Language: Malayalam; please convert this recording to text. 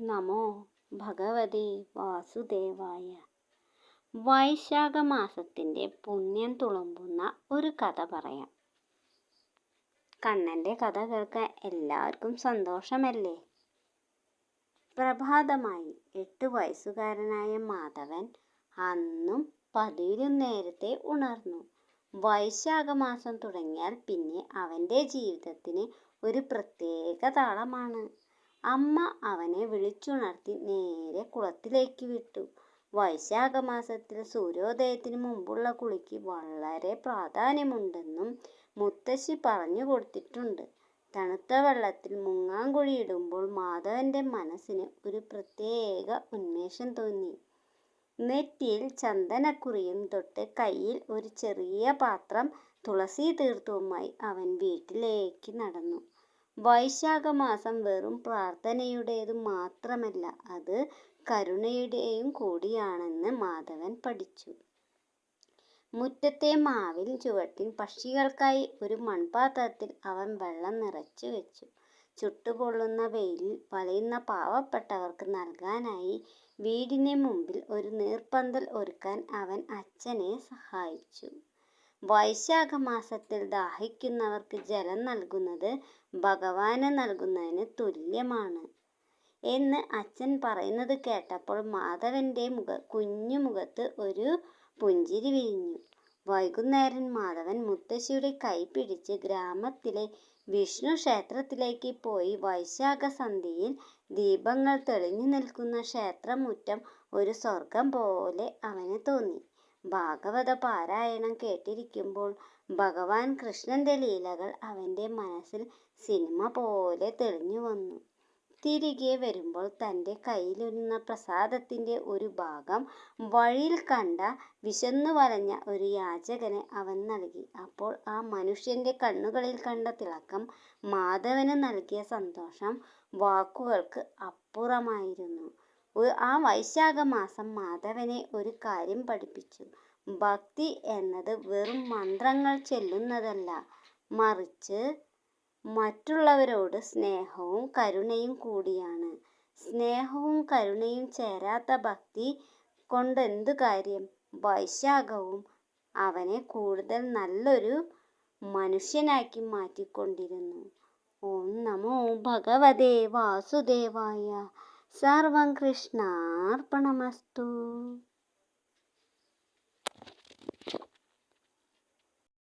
നമോ ഭഗവതേ വാസുദേവായ. വൈശാഖ മാസത്തിൻ്റെ പുണ്യം തുളുമ്പുന്ന ഒരു കഥ പറയാം. കണ്ണൻ്റെ കഥ കേൾക്കാൻ എല്ലാവർക്കും സന്തോഷമല്ലേ? പ്രഭാതമായി 8 വയസ്സുകാരനായ മാധവൻ അന്നും പതിവിലും നേരത്തെ ഉണർന്നു. വൈശാഖ മാസം തുടങ്ങിയാൽ പിന്നെ അവൻ്റെ ജീവിതത്തിന് ഒരു പ്രത്യേക താളമാണ്. അമ്മ അവനെ വിളിച്ചുണർത്തി നേരെ കുളത്തിലേക്ക് വിട്ടു. വൈശാഖ മാസത്തിൽ സൂര്യോദയത്തിന് മുമ്പുള്ള കുളിക്ക് വളരെ പ്രാധാന്യമുണ്ടെന്നും മുത്തശ്ശി പറഞ്ഞു കൊടുത്തിട്ടുണ്ട്. തണുത്ത വെള്ളത്തിൽ മുങ്ങാൻ കുഴിയിടുമ്പോൾ മാധവന്റെ മനസ്സിന് ഒരു പ്രത്യേക ഉന്മേഷം തോന്നി. നെറ്റിയിൽ ചന്ദനക്കുറിയും തൊട്ട് കയ്യിൽ ഒരു ചെറിയ പാത്രം തുളസി തീർത്ഥവുമായി അവൻ വീട്ടിലേക്ക് നടന്നു. വൈശാഖ മാസം വെറും പ്രാർത്ഥനയുടേതു മാത്രമല്ല, അത് കരുണയുടെയും കൂടിയാണെന്ന് മാധവൻ പഠിച്ചു. മുറ്റത്തെ മാവിൻ ചുവട്ടിൽ പക്ഷികൾക്കായി ഒരു മൺപാത്രത്തിൽ അവൻ വെള്ളം നിറച്ചു വെച്ചു. ചുട്ടുപൊള്ളുന്ന വെയിലിൽ വലയുന്ന പാവപ്പെട്ടവർക്ക് നൽകാനായി വീടിന് മുമ്പിൽ ഒരു നീർപ്പന്തൽ ഒരുക്കാൻ അവൻ അച്ഛനെ സഹായിച്ചു. വൈശാഖ മാസത്തിൽ ദാഹിക്കുന്നവർക്ക് ജലം നൽകുന്നത് ഭഗവാന് നൽകുന്നതിന് തുല്യമാണ് എന്ന് അച്ഛൻ പറയുന്നത് കേട്ടപ്പോൾ മാധവന്റെ കുഞ്ഞു മുഖത്ത് ഒരു പുഞ്ചിരി വിരിഞ്ഞു. വൈകുന്നേരം മാധവൻ മുത്തശ്ശിയുടെ കൈ പിടിച്ച് ഗ്രാമത്തിലെ വിഷ്ണു ക്ഷേത്രത്തിലേക്ക് പോയി. വൈശാഖ സന്ധ്യയിൽ ദീപങ്ങൾ തെളിഞ്ഞു നിൽക്കുന്ന ക്ഷേത്രമുറ്റം ഒരു സ്വർഗം പോലെ അവന് തോന്നി. ഭാഗവത പാരായണം കേട്ടിരിക്കുമ്പോൾ ഭഗവാൻ കൃഷ്ണന്റെ ലീലകൾ അവന്റെ മനസ്സിൽ സിനിമ പോലെ തെളിഞ്ഞു വന്നു. തിരികെ വരുമ്പോൾ തൻ്റെ കയ്യിലിരുന്ന പ്രസാദത്തിന്റെ ഒരു ഭാഗം വഴിയിൽ കണ്ട വിശന്നു വലഞ്ഞ ഒരു യാചകന് അവൻ നൽകി. അപ്പോൾ ആ മനുഷ്യന്റെ കണ്ണുകളിൽ കണ്ട തിളക്കം, മാധവന് നൽകിയ സന്തോഷം വാക്കുകൾക്ക് അപ്പുറമായിരുന്നു. ആ വൈശാഖ മാസം മാധവനെ ഒരു കാര്യം പഠിപ്പിച്ചു. ഭക്തി എന്നത് വെറും മന്ത്രങ്ങൾ ചൊല്ലുന്നതല്ല, മറിച്ച് മറ്റുള്ളവരോട് സ്നേഹവും കരുണയും കൂടിയാണ്. സ്നേഹവും കരുണയും ചേരാത്ത ഭക്തി കൊണ്ടെന്തു കാര്യം? വൈശാഖവും അവനെ കൂടുതൽ നല്ലൊരു മനുഷ്യനാക്കി മാറ്റിക്കൊണ്ടിരുന്നു. ഓം നമോ ഭഗവതേ വാസുദേവായ. സർവം കൃഷ്ണാർപ്പണമസ്തു.